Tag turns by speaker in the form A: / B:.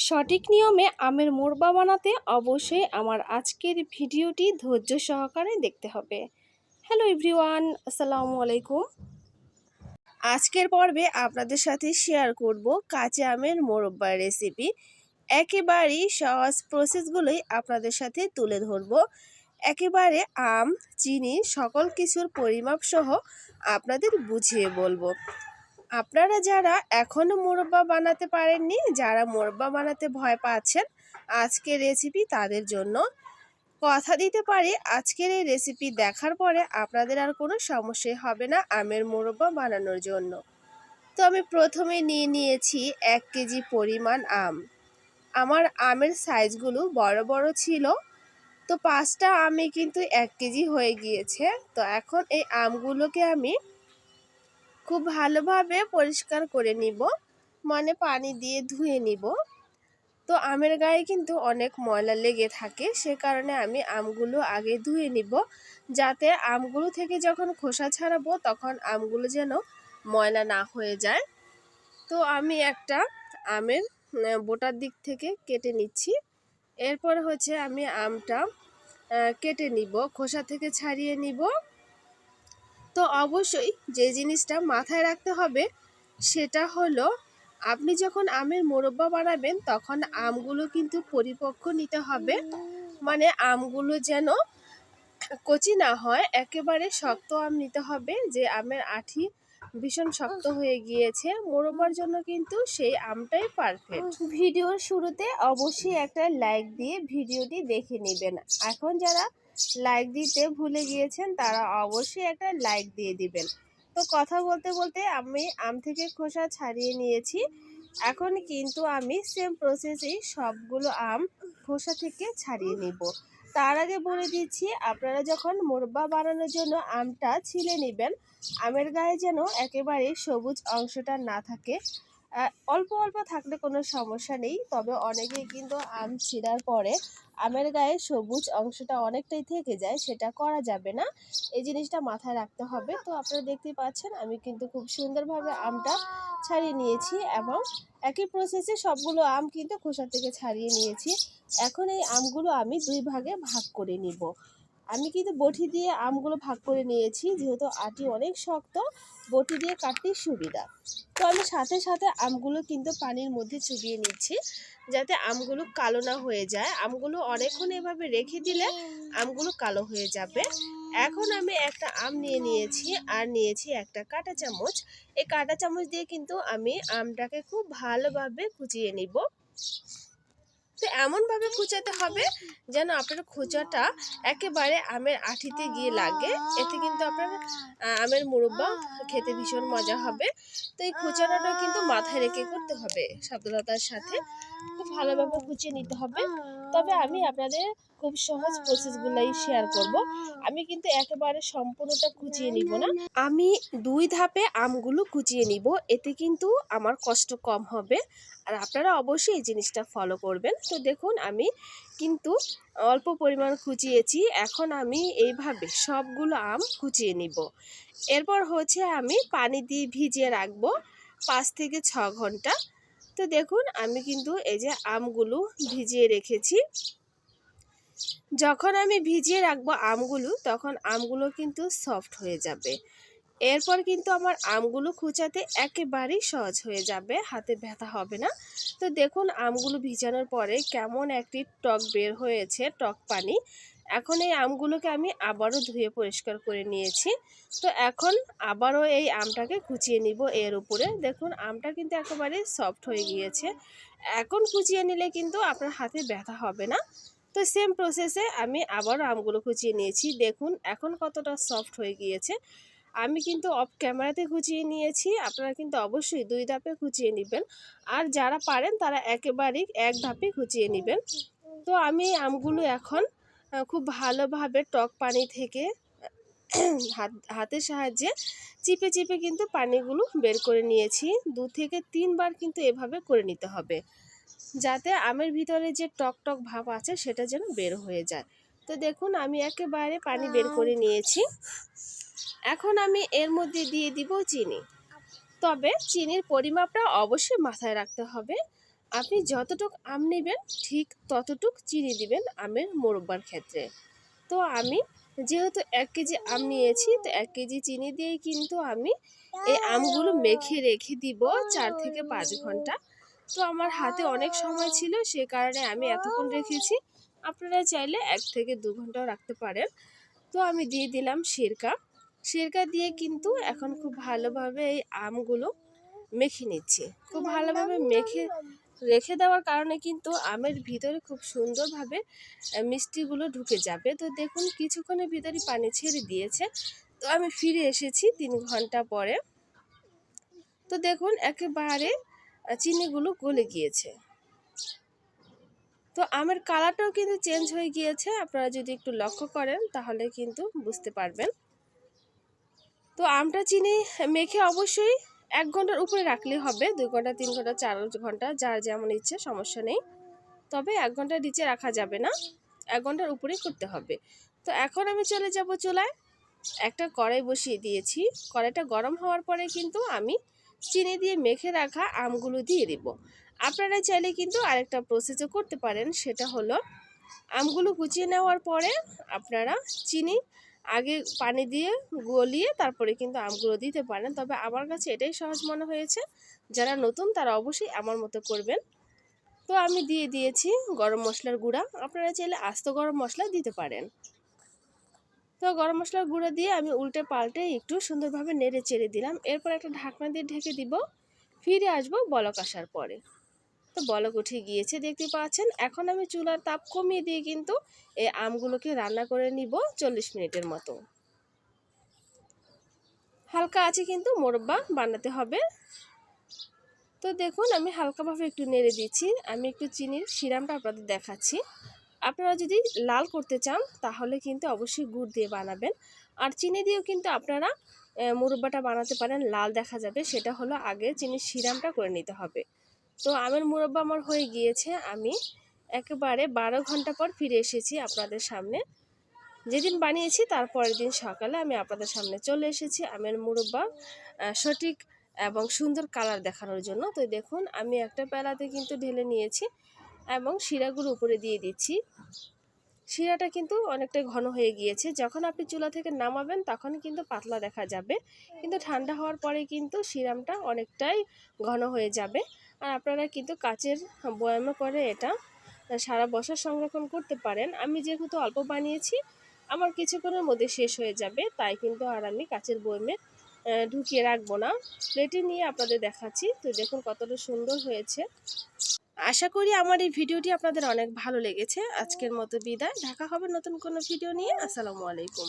A: সঠিক নিয়মে আমের মোরবা বানাতে অবশ্যই আমার আজকের ভিডিওটি ধৈর্য সহকারে দেখতে হবে। হ্যালো এভরিওয়ান, আসসালামু আলাইকুম। আজকের পর্বে আপনাদের সাথে শেয়ার করব কাঁচা আমের মোরব্বার রেসিপি। একেবারেই সহজ প্রসেসগুলোই আপনাদের সাথে তুলে ধরব। একেবারে আম, চিনি সকল কিছুর পরিমাপ সহ আপনাদের বুঝিয়ে বলবো। আপনারা যারা এখনও মোরব্বা বানাতে পারেননি, যারা মোরব্বা বানাতে ভয় পাচ্ছেন, আজকের রেসিপি তাদের জন্য। কথা দিতে পারি আজকের এই রেসিপি দেখার পরে আপনাদের আর কোনো সমস্যাই হবে না আমের মোরব্বা বানানোর জন্য। তো আমি প্রথমে নিয়েছি 1 কেজি পরিমাণ আম। আমার আমের সাইজগুলো বড় বড় ছিল, তো 5টা আমে কিন্তু 1 কেজি হয়ে গিয়েছে। তো এখন এই আমগুলোকে আমি খুব ভালোভাবে পরিষ্কার করে নিব, মানে পানি দিয়ে ধুয়ে নিব। তো আমের গায়ে কিন্তু অনেক ময়লা লেগে থাকে, সে কারণে আমি আমগুলো আগে ধুয়ে নিব, যাতে আমগুলো থেকে যখন খোসা ছাড়াবো তখন আমগুলো যেন ময়লা না হয়ে যায়। তো আমি একটা আমের বোটার দিক থেকে কেটে নিচ্ছি। এরপর হচ্ছে আমি আমটা কেটে নিব, খোসা থেকে ছাড়িয়ে নিব। তো অবশ্যই যে জিনিসটা মাথায় রাখতে হবে সেটা হলো, আপনি যখন আমের মোরব্বা বানাবেন তখন আমগুলো কিন্তু পরিপক্ক নিতে হবে, মানে আমগুলো যেন কচি না হয়, একেবারে শক্ত আম নিতে হবে। যে আমের আঁটি ভীষণ শক্ত হয়ে গিয়েছে, মোরব্বার জন্য কিন্তু সেই আমটাই পারফেক্ট। ভিডিওর শুরুতে অবশ্যই একটা লাইক দিয়ে ভিডিওটি দেখে নেবেন। এখন যারা লাইক দিতে ভুলে গিয়েছেন তারা অবশ্যই একটা লাইক দিয়ে দিবেন। তো কথা বলতে বলতে আমি আম থেকে খোসা ছাড়িয়ে নিয়েছি। এখন কিন্তু আমি সেম প্রসেসেই সবগুলো আম খোসা থেকে ছাড়িয়ে নিব। তার আগে বলে দিচ্ছি, আপনারা যখন মোরব্বা বানানোর জন্য আমটা ছিলে নেবেন, আমের গায়ে যেন একেবারে সবুজ অংশটা না থাকে। অল্প অল্প থাকলে কোনো সমস্যা নেই, তবে অনেকেই কিন্তু আম ছিঁড়ার পরে আমের গায়ে সবুজ অংশটা অনেকটাই থেকে যায়, সেটা করা যাবে না। এই জিনিসটা মাথায় রাখতে হবে। তো আপনারা দেখতে পাচ্ছেন আমি কিন্তু খুব সুন্দরভাবে আমটা ছাড়িয়ে নিয়েছি এবং একই প্রসেসে সবগুলো আম কিন্তু খোসা থেকে ছাড়িয়ে নিয়েছি। এখন এই আমগুলো আমি 2 ভাগে ভাগ করে নিব। আমি কিন্তু বটি দিয়ে আমগুলো ভাগ করে নিয়েছি, যেহেতু আটি অনেক শক্ত, বটি দিয়ে কাটতে সুবিধা। তো আমি সাথে সাথে আমগুলো কিন্তু পানির মধ্যে চুবিয়ে নিচ্ছি, যাতে আমগুলো কালো না হয়ে যায়। আমগুলো অনেকক্ষণ এভাবে রেখে দিলে আমগুলো কালো হয়ে যাবে। এখন আমি একটা আম নিয়েছি আর নিয়েছি একটা কাঁটা চামচ। এই কাঁটা চামচ দিয়ে কিন্তু আমি আমটাকে খুব ভালোভাবে কুচিয়ে নিব। তো এমনভাবে কুচাতে হবে যেন আপনার খোঁচাটা একেবারে আমের আঁটিতে গিয়ে লাগে, এতে কিন্তু আপনার আমের মুরব্বা খেতে ভীষণ মজা হবে। তো এই কুচানোটা কিন্তু মাথায় রেখে করতে হবে, সাবধানতার সাথে খুব ভালোভাবে কুচিয়ে নিতে হবে। তবে আমি আপনাদের খুব সহজ প্রসেসগুলাই শেয়ার করব। আমি কিন্তু একেবারে সম্পূর্ণটা কুচিয়ে নিব না, আমি 2 ধাপে আমগুলো কুচিয়ে নিব, এতে কিন্তু আমার কষ্ট কম হবে। আর আপনারা অবশ্যই এই জিনিসটা ফলো করবেন। তো দেখুন আমি কিন্তু অল্প পরিমাণ কুচিয়েছি, এখন আমি এইভাবে সবগুলো আম কুচিয়ে নিব। এরপর হচ্ছে আমি পানি দিয়ে ভিজিয়ে রাখবো 5 থেকে 6 ঘন্টা। তো দেখুন আমি কিন্তু এই যে আমগুলো ভিজিয়ে রেখেছি। যখন আমি ভিজিয়ে রাখবো আমগুলো, তখন আমগুলো কিন্তু সফট হয়ে যাবে। এরপর কিন্তু আমার আমগুলো কুচাতে একেবারেই সহজ হয়ে যাবে, হাতে ব্যথা হবে না। তো দেখুন আমগুলো ভিজানোর পরে কেমন একটি টক বের হয়েছে, টক পানি। এখন এই আমগুলোকে আমি আবারও ধুয়ে পরিষ্কার করে নিয়েছি। তো এখন আবারও এই আমটাকে কুচিয়ে নিব এর উপরে। দেখুন আমটা কিন্তু একেবারে সফট হয়ে গিয়েছে। এখন কুচিয়ে নিলে কিন্তু আপনার হাতে ব্যথা হবে না। তো সেম প্রসেসে আমি আবারও আমগুলো কুচিয়ে নিয়েছি। দেখুন এখন কতটা সফট হয়ে গিয়েছে। আমি কিন্তু অফ ক্যামেরাতে কুচিয়ে নিয়েছি, আপনারা কিন্তু অবশ্যই 2 ধাপে কুচিয়ে নেবেন। আর যারা পারেন তারা একেবারেই 1 ধাপে কুচিয়ে নেবেন। তো আমি আমগুলো এখন খুব ভালোভাবে টক পানি থেকে হাতের সাহায্যে চিপে চিপে কিন্তু পানিগুলো বের করে নিয়েছি। 2 থেকে 3 বার কিন্তু এভাবে করে নিতে হবে, যাতে আমের ভিতরে যে টক টক ভাব আছে সেটা যেন বের হয়ে যায়। তো দেখুন আমি একেবারে পানি বের করে নিয়েছি। এখন আমি এর মধ্যে দিয়ে দিব চিনি। তবে চিনির পরিমাপটা অবশ্যই মাথায় রাখতে হবে। আপনি যতটুক আম নেবেন ঠিক ততটুক চিনি দিবেন আমের মোরব্বার ক্ষেত্রে। তো আমি যেহেতু 1 কেজি আম নিয়েছি, তো 1 কেজি চিনি দিয়েই কিন্তু আমি এই আমগুলো মেখে রেখে দিব 4 থেকে 5 ঘন্টা। তো আমার হাতে অনেক সময় ছিল, সে কারণে আমি এতক্ষণ রেখেছি। আপনারা চাইলে 1 থেকে 2 ঘন্টাও রাখতে পারেন। তো আমি দিয়ে দিলাম সিরকা। সিরকা দিয়ে কিন্তু এখন খুব ভালোভাবে এই আমগুলো মেখে নিচ্ছি। খুব ভালোভাবে মেখে রেখে দেওয়ার কারণে কিন্তু আমের ভিতরে খুব সুন্দরভাবে মিষ্টিগুলো ঢুকে যাবে। তো দেখুন কিছুক্ষণের ভিতরেই পানি ছেড়ে দিয়েছে। তো আমি ফিরে এসেছি 3 ঘন্টা পরে। তো দেখুন একেবারে চিনিগুলো গলে গিয়েছে। তো আমের কালারটাও কিন্তু চেঞ্জ হয়ে গিয়েছে। আপনারা যদি একটু লক্ষ্য করেন তাহলে কিন্তু বুঝতে পারবেন। তো আমটা চিনি মেখে অবশ্যই 1 ঘন্টার উপরে রাখলেই হবে। 2 ঘন্টা, 3 ঘন্টা, 4 ঘন্টা যার যেমন ইচ্ছে, সমস্যা নেই। তবে 1 ঘন্টার নিচে রাখা যাবে না, 1 ঘন্টার উপরেই করতে হবে। তো এখন আমি চলে যাব চুলায়। একটা কড়াই বসিয়ে দিয়েছি। কড়াইটা গরম হওয়ার পরে কিন্তু আমি চিনি দিয়ে মেখে রাখা আমগুলো দিয়ে দিব। আপনারা চাইলে কিন্তু আরেকটা প্রসেসও করতে পারেন, সেটা হলো আমগুলো কুচিয়ে নেওয়ার পরে আপনারা চিনি আগে পানি দিয়ে গলিয়ে তারপরে কিন্তু আমগুলো দিতে পারেন। তবে আমার কাছে এটাই সহজ মনে হয়েছে। যারা নতুন তারা অবশ্যই আমার মতো করবেন। তো আমি দিয়ে দিয়েছি গরম মশলার গুঁড়া। আপনারা চাইলে আস্ত গরম মশলা দিতে পারেন। তো গরম মশলার গুঁড়া দিয়ে আমি উল্টে পাল্টে একটু সুন্দরভাবে নেড়ে চেড়ে দিলাম। এরপর একটা ঢাকনা দিয়ে ঢেকে দিব। ফিরে আসবো বলক আসার পরে। তো বলক উঠে গিয়েছে দেখতে পাচ্ছেন। এখন আমি চুলার তাপ কমিয়ে দিয়ে কিন্তু এই আমগুলোকে রান্না করে নিব 40 মিনিটের মতো। হালকা আছে কিন্তু মোরব্বা বানাতে হবে। তো দেখুন আমি হালকাভাবে একটু নেড়ে দিচ্ছি। আমি একটু চিনির সিরামটা আপনাদের দেখাচ্ছি। আপনারা যদি লাল করতে চান তাহলে কিন্তু অবশ্যই গুড় দিয়ে বানাবেন। আর চিনি দিয়েও কিন্তু আপনারা মুরব্বাটা বানাতে পারেন, লাল দেখা যাবে। সেটা হলো আগে চিনির সিরামটা করে নিতে হবে। তো আমের মুরব্বা আমার হয়ে গিয়েছে। আমি একেবারে 12 ঘন্টা পর ফিরে এসেছি আপনাদের সামনে। যেদিন বানিয়েছি তার পরের দিন সকালে আমি আপনাদের সামনে চলে এসেছি আমের মুরব্বা সঠিক এবং সুন্দর কালার দেখানোর জন্য। তো দেখুন আমি একটা পেলাতে কিন্তু ঢেলে নিয়েছি এবং শিরাগুলো উপরে দিয়ে দিচ্ছি। শিরাটা কিন্তু অনেকটাই ঘন হয়ে গিয়েছে। যখন আপনি চুলা থেকে নামাবেন তখন কিন্তু পাতলা দেখা যাবে, কিন্তু ঠান্ডা হওয়ার পরে কিন্তু শিরামটা অনেকটাই ঘন হয়ে যাবে। আর আপনারা কিন্তু কাচের বয়ামে করে এটা সারা বছর সংরক্ষণ করতে পারেন। আমি যেহেতু অল্প বানিয়েছি, আমার কিছুক্ষণের মধ্যে শেষ হয়ে যাবে, তাই কিন্তু আর আমি কাচের বয়ামে ঢুকিয়ে রাখবো না। প্লেটে নিয়ে আপনাদের দেখাচ্ছি। তো দেখুন কতটা সুন্দর হয়েছে। আশা করি আমার এই ভিডিওটি আপনাদের অনেক ভালো লেগেছে। আজকের মতো বিদায়। দেখা হবে নতুন কোনো ভিডিও নিয়ে। আসসালামু আলাইকুম।